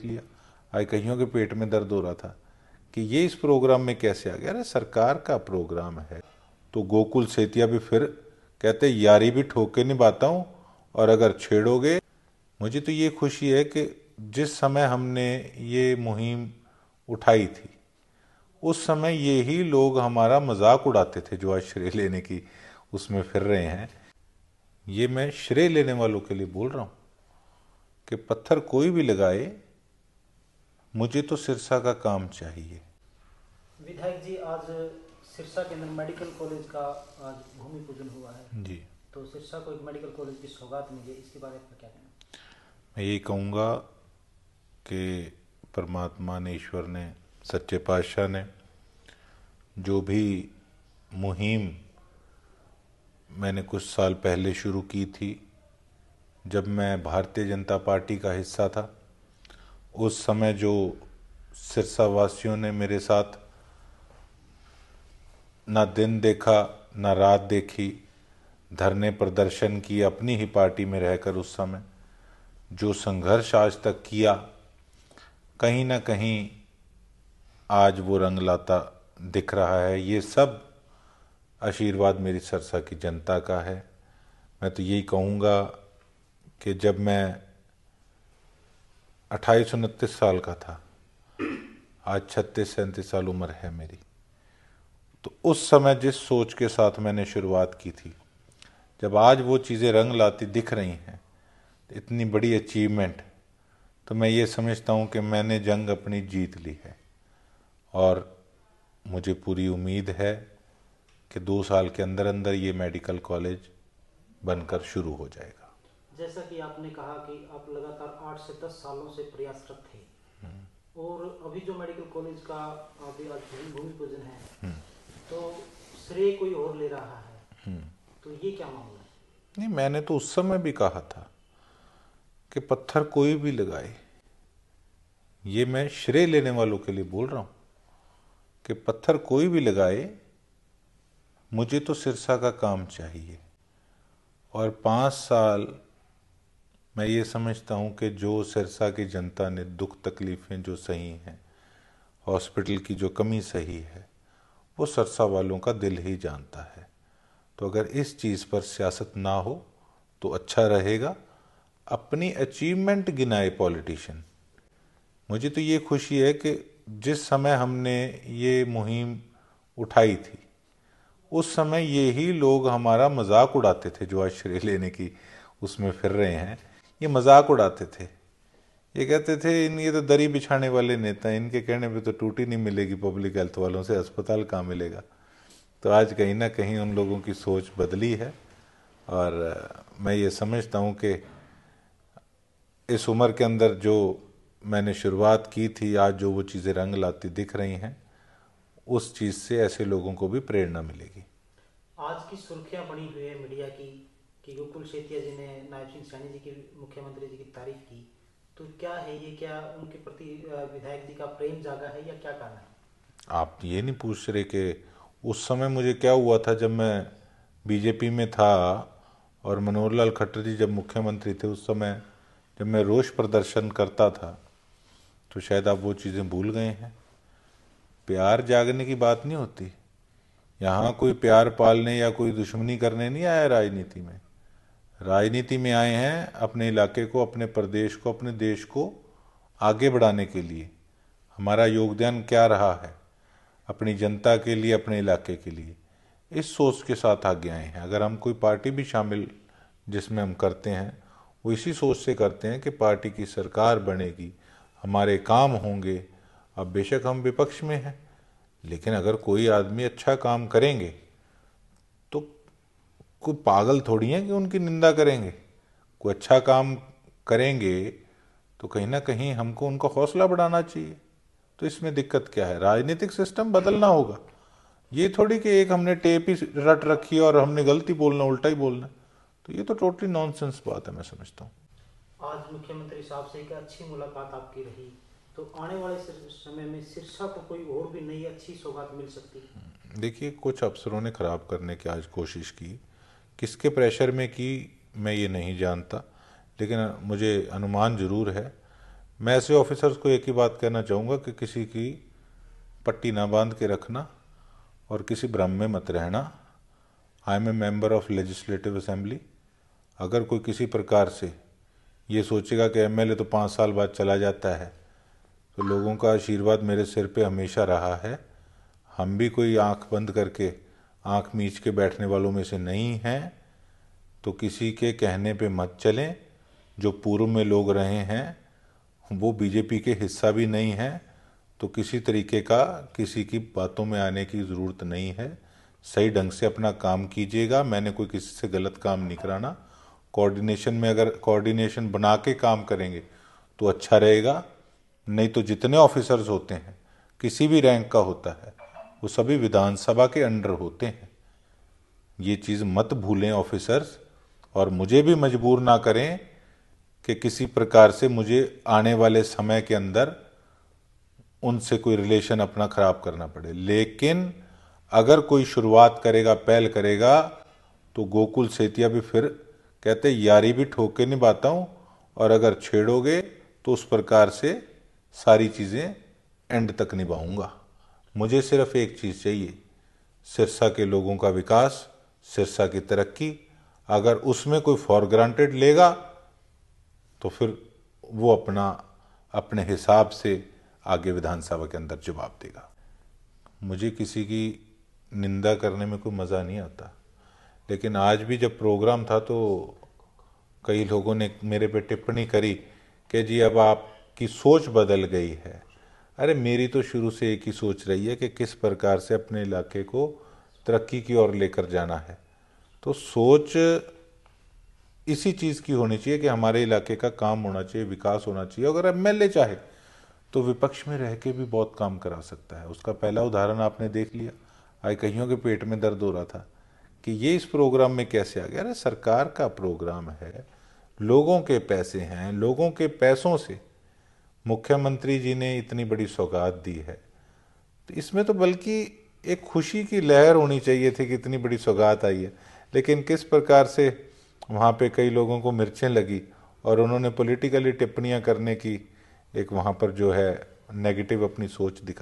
लिया। आज कईयों के पेट में दर्द हो रहा था कि ये इस प्रोग्राम में कैसे आ गया। अरे सरकार का प्रोग्राम है। तो गोकुल सेतिया भी फिर कहते यारी भी ठोक के निभाता हूँ, और अगर छेड़ोगे। मुझे तो ये खुशी है कि जिस समय हमने ये मुहिम उठाई थी उस समय ये ही लोग हमारा मजाक उड़ाते थे जो आज श्रेय लेने की उसमें फिर रहे हैं। ये मैं श्रेय लेने वालों के लिए बोल रहा हूँ कि पत्थर कोई भी लगाए, मुझे तो सिरसा का काम चाहिए। विधायक जी, आज सिरसा के अंदर मेडिकल कॉलेज का आज भूमि पूजन हुआ है। जी, तो सिरसा को एक मेडिकल कॉलेज की सौगात मिली है, इसके बारे में क्या कहना? मैं यही कहूँगा कि परमात्मा ने, ईश्वर ने, सच्चे पातशाह ने जो भी मुहिम मैंने कुछ साल पहले शुरू की थी, जब मैं भारतीय जनता पार्टी का हिस्सा था, उस समय जो सिरसा वासियों ने मेरे साथ ना दिन देखा ना रात देखी, धरने प्रदर्शन किए अपनी ही पार्टी में रहकर, उस समय जो संघर्ष आज तक किया, कहीं ना कहीं आज वो रंग लाता दिख रहा है। ये सब आशीर्वाद मेरी सिरसा की जनता का है। मैं तो यही कहूँगा कि जब मैं 28-29 साल का था, आज 36-37 साल उम्र है मेरी, तो उस समय जिस सोच के साथ मैंने शुरुआत की थी, जब आज वो चीज़ें रंग लाती दिख रही हैं, इतनी बड़ी अचीवमेंट, तो मैं ये समझता हूँ कि मैंने जंग अपनी जीत ली है। और मुझे पूरी उम्मीद है कि 2 साल के अंदर अंदर ये मेडिकल कॉलेज बनकर शुरू हो जाएगा। जैसा कि आपने कहा कि आप लगातार 8 से 10 सालों से प्रयासरत थे, और अभी जो मेडिकल कॉलेज का अभी आज भूमि पूजन है, तो श्रेय कोई और ले रहा है, तो ये क्या मामला है? नहीं, मैंने तो उस समय भी कहा था कि पत्थर कोई भी लगाए। ये मैं श्रेय लेने वालों के लिए बोल रहा हूँ कि पत्थर कोई भी लगाए, मुझे तो सिरसा का काम चाहिए। और 5 साल मैं ये समझता हूँ कि जो सिरसा की जनता ने दुख तकलीफ़ें जो सही हैं, हॉस्पिटल की जो कमी सही है, वो सिरसा वालों का दिल ही जानता है। तो अगर इस चीज़ पर सियासत ना हो तो अच्छा रहेगा। अपनी अचीवमेंट गिनाए पॉलिटिशियन। मुझे तो ये खुशी है कि जिस समय हमने ये मुहिम उठाई थी उस समय ये ही लोग हमारा मजाक उड़ाते थे जो आज श्रेय लेने की उसमें फिर रहे हैं। ये मजाक उड़ाते थे, ये कहते थे इन ये तो दरी बिछाने वाले नेता हैं, इनके कहने पे तो टूटी नहीं मिलेगी पब्लिक हेल्थ वालों से, अस्पताल कहाँ मिलेगा। तो आज कहीं ना कहीं उन लोगों की सोच बदली है। और मैं ये समझता हूँ कि इस उम्र के अंदर जो मैंने शुरुआत की थी, आज जो वो चीज़ें रंग लाती दिख रही हैं, उस चीज़ से ऐसे लोगों को भी प्रेरणा मिलेगी। आज की सुर्खियां बनी हुई है मीडिया की कि गोकुल सेतिया जी ने नायब सिंह सैनी जी की, मुख्यमंत्री जी की तारीफ की, तो क्या है ये? क्या उनके प्रति विधायक जी का प्रेम जागा है या क्या कारण है? आप ये नहीं पूछ रहे कि उस समय मुझे क्या हुआ था जब मैं बीजेपी में था और मनोहर लाल खट्टर जी जब मुख्यमंत्री थे, उस समय जब मैं रोष प्रदर्शन करता था, तो शायद आप वो चीज़ें भूल गए हैं। प्यार जागने की बात नहीं होती। यहाँ कोई प्यार पालने या कोई दुश्मनी करने नहीं आया राजनीति में। राजनीति में आए हैं अपने इलाके को, अपने प्रदेश को, अपने देश को आगे बढ़ाने के लिए। हमारा योगदान क्या रहा है अपनी जनता के लिए, अपने इलाके के लिए, इस सोच के साथ आगे आए हैं। अगर हम कोई पार्टी भी शामिल जिसमें हम करते हैं, वो इसी सोच से करते हैं कि पार्टी की सरकार बनेगी, हमारे काम होंगे। अब बेशक हम विपक्ष में हैं, लेकिन अगर कोई आदमी अच्छा काम करेंगे तो कोई पागल थोड़ी है कि उनकी निंदा करेंगे। कोई अच्छा काम करेंगे तो कहीं ना कहीं हमको उनका हौसला बढ़ाना चाहिए। तो इसमें दिक्कत क्या है? राजनीतिक सिस्टम बदलना होगा। ये थोड़ी कि एक हमने टेप ही रट रखी और हमने गलती बोलना, उल्टा ही बोलना। तो ये तो टोटली नॉनसेंस बात है, मैं समझता हूँ। आज मुख्यमंत्री साहब से एक अच्छी मुलाकात आपकी रही, तो आने वाले समय में सिरसा को कोई और भी नई अच्छी सौगात मिल सकती है? देखिए, कुछ अफसरों ने ख़राब करने की आज कोशिश की, किसके प्रेशर में की मैं ये नहीं जानता, लेकिन मुझे अनुमान ज़रूर है। मैं ऐसे ऑफिसर्स को एक ही बात कहना चाहूँगा कि किसी की पट्टी ना बांध के रखना और किसी भ्रम में मत रहना। I am a member of legislative assembly. अगर कोई किसी प्रकार से ये सोचेगा कि एमएलए तो 5 साल बाद चला जाता है, तो लोगों का आशीर्वाद मेरे सिर पे हमेशा रहा है। हम भी कोई आंख बंद करके आंख मीच के बैठने वालों में से नहीं हैं। तो किसी के कहने पे मत चलें। जो पूर्व में लोग रहे हैं वो बीजेपी के हिस्सा भी नहीं है, तो किसी तरीके का किसी की बातों में आने की ज़रूरत नहीं है। सही ढंग से अपना काम कीजिएगा। मैंने कोई किसी से गलत काम नहीं कराना। कोऑर्डिनेशन में अगर कोऑर्डिनेशन बना के काम करेंगे तो अच्छा रहेगा, नहीं तो जितने ऑफिसर्स होते हैं किसी भी रैंक का होता है वो सभी विधानसभा के अंडर होते हैं। ये चीज़ मत भूलें ऑफिसर्स, और मुझे भी मजबूर ना करें कि किसी प्रकार से मुझे आने वाले समय के अंदर उनसे कोई रिलेशन अपना खराब करना पड़े। लेकिन अगर कोई शुरुआत करेगा, पहल करेगा, तो गोकुल सेतिया भी फिर कहते यारी भी ठोक के निभाता हूँ, और अगर छेड़ोगे तो उस प्रकार से सारी चीज़ें एंड तक निभाऊंगा। मुझे सिर्फ एक चीज़ चाहिए, सिरसा के लोगों का विकास, सिरसा की तरक्की। अगर उसमें कोई फॉर ग्रांटेड लेगा तो फिर वो अपने हिसाब से आगे विधानसभा के अंदर जवाब देगा। मुझे किसी की निंदा करने में कोई मज़ा नहीं आता, लेकिन आज भी जब प्रोग्राम था तो कई लोगों ने मेरे पे टिप्पणी करी कि जी अब आपकी सोच बदल गई है। अरे मेरी तो शुरू से एक ही सोच रही है कि किस प्रकार से अपने इलाके को तरक्की की ओर लेकर जाना है। तो सोच इसी चीज़ की होनी चाहिए कि हमारे इलाके का काम होना चाहिए, विकास होना चाहिए। अगर एमएलए चाहे तो विपक्ष में रह के भी बहुत काम करा सकता है। उसका पहला उदाहरण आपने देख लिया। आज कईयों के पेट में दर्द हो रहा था कि ये इस प्रोग्राम में कैसे आ गया। अरे सरकार का प्रोग्राम है, लोगों के पैसे हैं, लोगों के पैसों से मुख्यमंत्री जी ने इतनी बड़ी सौगात दी है, तो इसमें तो बल्कि एक खुशी की लहर होनी चाहिए थी कि इतनी बड़ी सौगात आई है। लेकिन किस प्रकार से वहाँ पे कई लोगों को मिर्चें लगी और उन्होंने पॉलिटिकली टिप्पणियाँ करने की एक वहाँ पर जो है नेगेटिव अपनी सोच दिखा।